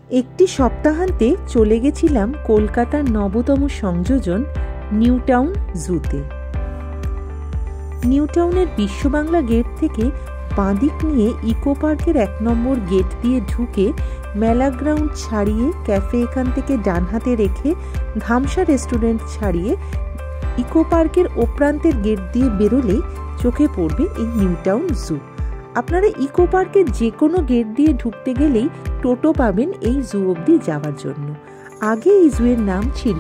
একটি সপ্তাহান্তে চলে গেছিলাম কলকাতার নবতম সংযোজন নিউ টাউন জুতে। নিউ টাউনের বিশ্ব বাংলা গেট থেকে বাঁদিক নিয়ে ইকো পার্কের 1 নম্বর গেট দিয়ে ঢুকে মেলা গ্রাউন্ড ছাড়িয়ে ক্যাফে এখান থেকে ডান হাতে রেখে ধামসা রেস্টুরেন্ট ছাড়িয়ে ইকো পার্কের ও প্রান্তের গেট দিয়ে বেরোলেই চোখে পড়বে এই নিউ টাউন জু। আপনারা ইকো পার্কের যে কোনো গেট দিয়ে ঢুকতে গেলেই টোটো পাবেন এই জু অবধি যাওয়ার জন্য। আগে এই জুয়ের নাম ছিল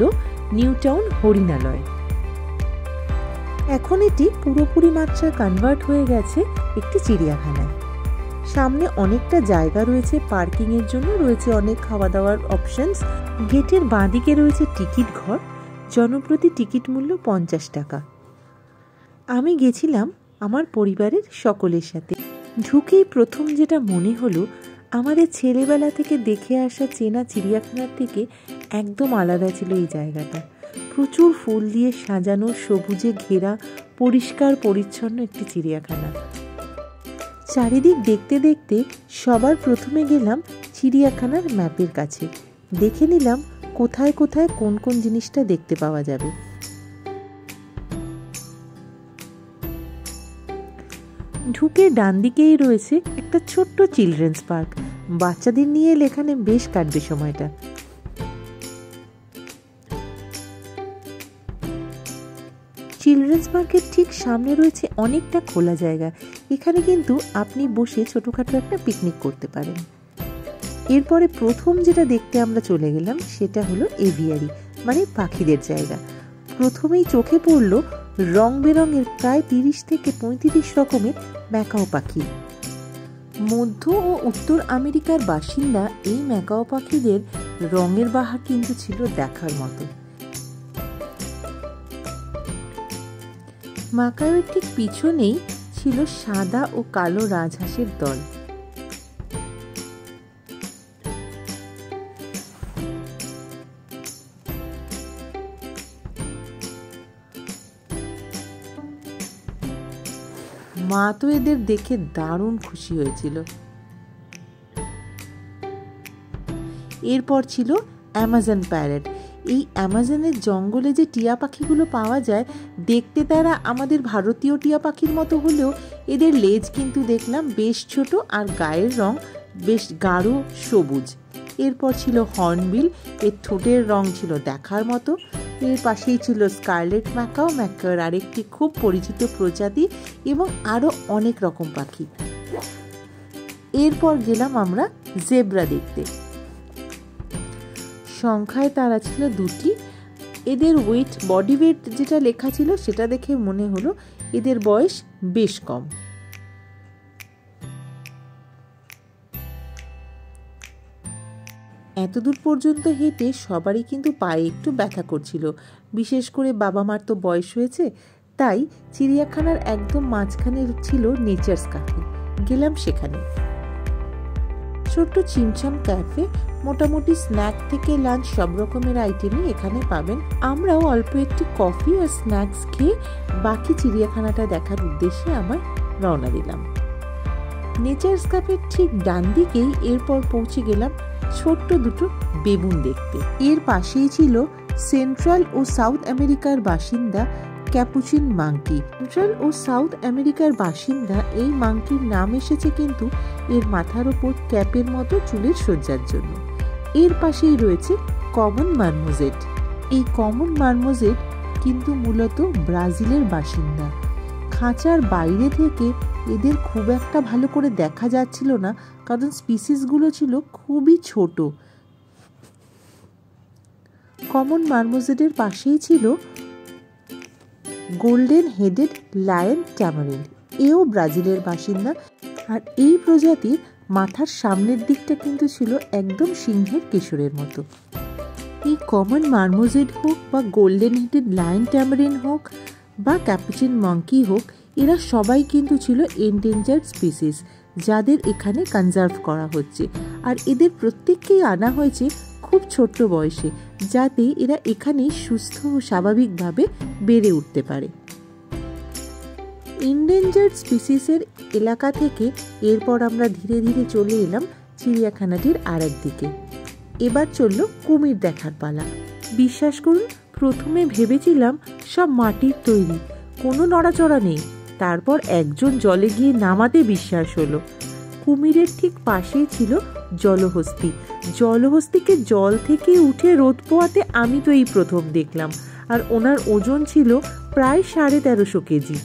নিউ টাউন হরিণালয়। এখন এটি পুরোপুরি মাত্রায় কনভার্ট হয়ে গেছে একটি চিড়িয়াখানায়। সামনে অনেকটা জায়গা রয়েছে পার্কিং এর জন্য, রয়েছে অনেক খাওয়া দাওয়ার অপশনস। গেটের বাঁদিকে রয়েছে টিকিট ঘর, জনপ্রতি টিকিট মূল্য 50 টাকা। আমি গেছিলাম আমার পরিবারের সকলের সাথে। ঢুকেই প্রথম যেটা মনে হলো, আমাদের ছেলেবেলা থেকে দেখে আসা চেনা চিড়িয়াখানার থেকে একদম আলাদা ছিল এই জায়গাটা। প্রচুর ফুল দিয়ে সাজানো, সবুজে ঘেরা, পরিষ্কার পরিচ্ছন্ন একটি চিড়িয়াখানা। চারিদিক দেখতে দেখতে সবার প্রথমে গেলাম চিড়িয়াখানার ম্যাপের কাছে। দেখে নিলাম কোথায় কোথায় কোন কোন জিনিসটা দেখতে পাওয়া যাবে। ঢুকে ডান দিকেই রয়েছে একটা ছোট্ট চিলড্রেন্স পার্ক। বাচ্চাদের নিয়ে এলে এখানে বেশ কাটবে সময়টা। চিলড্রেন্স পার্কের ঠিক সামনে রয়েছে অনেকটা খোলা জায়গা। এখানে কিন্তু আপনি বসে ছোটখাটো একটা পিকনিক করতে পারেন। এরপরে প্রথম যেটা দেখতে আমরা চলে গেলাম সেটা হলো এভিয়ারি, মানে পাখিদের জায়গা। প্রথমেই চোখে পড়লো রং বেরঙের প্রায় 30 থেকে 35 রকমের ম্যাকাও পাখি। মধ্য ও উত্তর আমেরিকার বাসিন্দা এই ম্যাকাও পাখিদের রঙের বাহার কিন্তু ছিল দেখার মতো। ম্যাকাওয়ের ঠিক পিছনেই ছিল সাদা ও কালো রাজহাঁসের দল। মা তো এদের দেখে দারুণ খুশি হয়েছিল। এরপর ছিল অ্যামাজন প্যারেট। এই অ্যামাজনের জঙ্গলে যে টিয়া পাখিগুলো পাওয়া যায়, দেখতে তারা আমাদের ভারতীয় টিয়া পাখির মতো হলেও এদের লেজ কিন্তু দেখলাম বেশ ছোট আর গায়ের রং বেশ গাঢ় সবুজ। এরপর ছিল হর্নবিল, এর ঠোঁটের রং ছিল দেখার মতো। এর পাশেই ছিল স্কারলেট ম্যাকাও, ম্যাকাওর আরেকটি খুব পরিচিত প্রজাতি, এবং আরো অনেক রকম পাখি। এরপর গেলাম আমরা জেব্রা দেখতে। সংখ্যায় তারা ছিল 2টি। এদের ওয়েট, বডি ওয়েট যেটা লেখা ছিল সেটা দেখে মনে হলো এদের বয়স বেশ কম। এতদূর পর্যন্ত হেঁটে সবারই কিন্তু পায়ে একটু ব্যথা করছিল, বিশেষ করে বাবা মার তো বয়স হয়েছে। তাই চিড়িয়াখানার একদম মাঝখানে ছিল নেচার্স ক্যাফে। গেলাম সেখানে। ছোট্ট চিমচাম ক্যাফে, মোটামুটি স্ন্যাক থেকে লাঞ্চ সব রকমের আইটেমই এখানে পাবেন। আমরাও অল্প একটি কফি আর স্ন্যাক্স খেয়ে বাকি চিড়িয়াখানাটা দেখার উদ্দেশ্যে আবার রওনা দিলাম। নেচার্স ক্যাফের ঠিক ডান দিকেই এরপর পৌঁছে গেলাম ছোট্ট দুটো বেবুন দেখতে। এর পাশেই ছিল সেন্ট্রাল ও সাউথ আমেরিকার বাসিন্দা ক্যাপুচিন মাঙ্কি। সেন্ট্রাল ও সাউথ আমেরিকার বাসিন্দা এই মাঙ্কির নাম এসেছে কিন্তু এর মাথার ওপর ক্যাপের মতো চুলের সজ্জার জন্য। এর পাশেই রয়েছে কমন মারমোজেট। এই কমন মারমোজেট কিন্তু মূলত ব্রাজিলের বাসিন্দা। খাঁচার বাইরে থেকে এদের খুব একটা ভালো করে দেখা যাচ্ছিল না, কারণ স্পিসিসগুলো ছিল খুবই ছোট। কমন মারমোজেটের পাশেই ছিল গোল্ডেন হেডেড লায়ন ট্যামারিন্ড। এও ব্রাজিলের বাসিন্দা। আর এই প্রজাতির মাথার সামনের দিকটা কিন্তু ছিল একদম সিংহের কেশরের মতো। এই কমন মারমোজেট হোক বা গোল্ডেন হেডেড লায়ন ট্যামারিন্ড হোক বা ক্যাপুচিন মাঙ্কি হোক, এরা সবাই কিন্তু ছিল এন্ডেঞ্জার্ড স্পিসিস, যাদের এখানে কনজার্ভ করা হচ্ছে। আর এদের প্রত্যেককেই আনা হয়েছে খুব ছোট্ট বয়সে, যাতে এরা এখানে সুস্থ ও স্বাভাবিকভাবে বেড়ে উঠতে পারে। এন্ডেঞ্জার্ড স্পিসিসের এলাকা থেকে এরপর আমরা ধীরে ধীরে চলে এলাম চিড়িয়াখানাটির আর এক দিকে। এবার চলল কুমির দেখার পালা। বিশ্বাস করুন, প্রথমে ভেবেছিলাম সব মাটির তৈরি, কোনো নড়াচড়া নেই। তারপর একজন জলে গিয়ে নামাতে বিশ্বাস হলো। কুমিরের ঠিক পাশেই ছিল জলহস্তী। জলহস্তীকে জল থেকে উঠে রোদ পোয়াতে আমি তো এই প্রথম দেখলাম। আর ওনার ওজন ছিল প্রায় 1350 কেজি।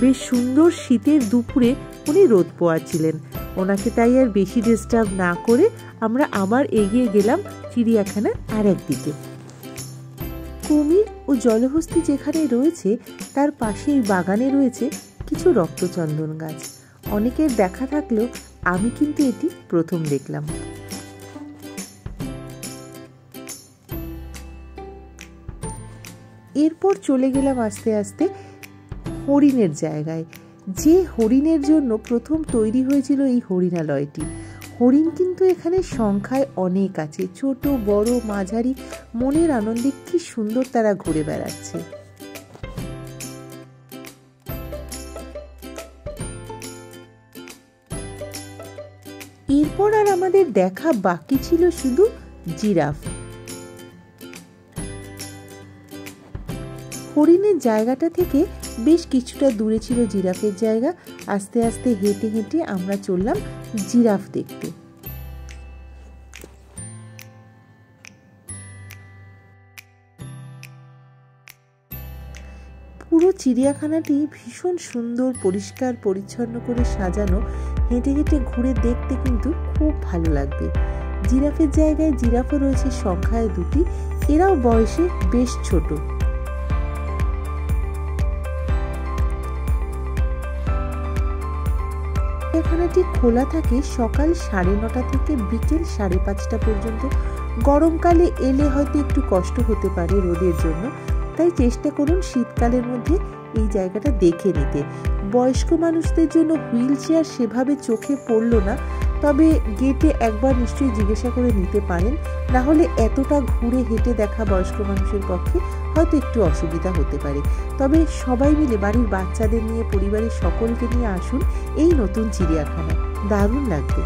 বেশ সুন্দর শীতের দুপুরে উনি রোদ পোয়াচ্ছিলেন। ওনাকে তাই আর বেশি ডিস্টার্ব না করে আমরা আবার এগিয়ে গেলাম চিড়িয়াখানার আর একদিকে। কুমির ও জলহস্তী যেখানে রয়েছে তার পাশেই বাগানে রয়েছে কিছু রক্তচন্দন গাছ। অনেকের দেখা থাকলেও আমি কিন্তু এটি প্রথম দেখলাম। এরপর চলে গেলাম আস্তে আস্তে হরিণের জায়গায়, যে হরিণের জন্য প্রথম তৈরি হয়েছিল এই হরিণালয়টি। হরিণ কিন্তু এখানে সংখ্যায় অনেক আছে, ছোট বড় মাঝারি, মনের আনন্দে কি সুন্দর তারা ঘুরে বেড়াচ্ছে। এরপর আর আমাদের দেখা বাকি ছিল শুধু জিরাফ। হরিণের জায়গাটা থেকে বেশ কিছুটা দূরে ছিল জিরাফের জায়গা। আস্তে আস্তে হেঁটে হেঁটে আমরা চললাম জিরাফ দেখতে। পুরো চিড়িয়াখানাটি ভীষণ সুন্দর, পরিষ্কার পরিচ্ছন্ন করে সাজানো। হেঁটে হেঁটে ঘুরে দেখতে কিন্তু খুব ভালো লাগবে। জিরাফের জায়গায় জিরাফও রয়েছে সংখ্যায় 2টি, এরাও বয়সে বেশ ছোট। চিড়িয়াখানাটি খোলা থাকে সকাল 9:30 থেকে বিকেল 5:30 পর্যন্ত। গরমকালে এলে হয়তো একটু কষ্ট হতে পারে রোদের জন্য, তাই চেষ্টা করুন শীতকালের মধ্যে এই জায়গাটা দেখে নিতে। বয়স্ক মানুষদের জন্য হুইল চেয়ার সেভাবে চোখে পড়ল না, তবে গেটে একবার নিশ্চয়ই জিজ্ঞাসা করে নিতে পারেন, না হলে এতটা ঘুরে হেঁটে দেখা বয়স্ক মানুষের পক্ষে হয়তো একটু অসুবিধা হতে পারে। তবে সবাই মিলে বাড়ির বাচ্চাদের নিয়ে, পরিবারের সকলকে নিয়ে আসুন এই নতুন চিড়িয়াখানা, দারুণ লাগবে।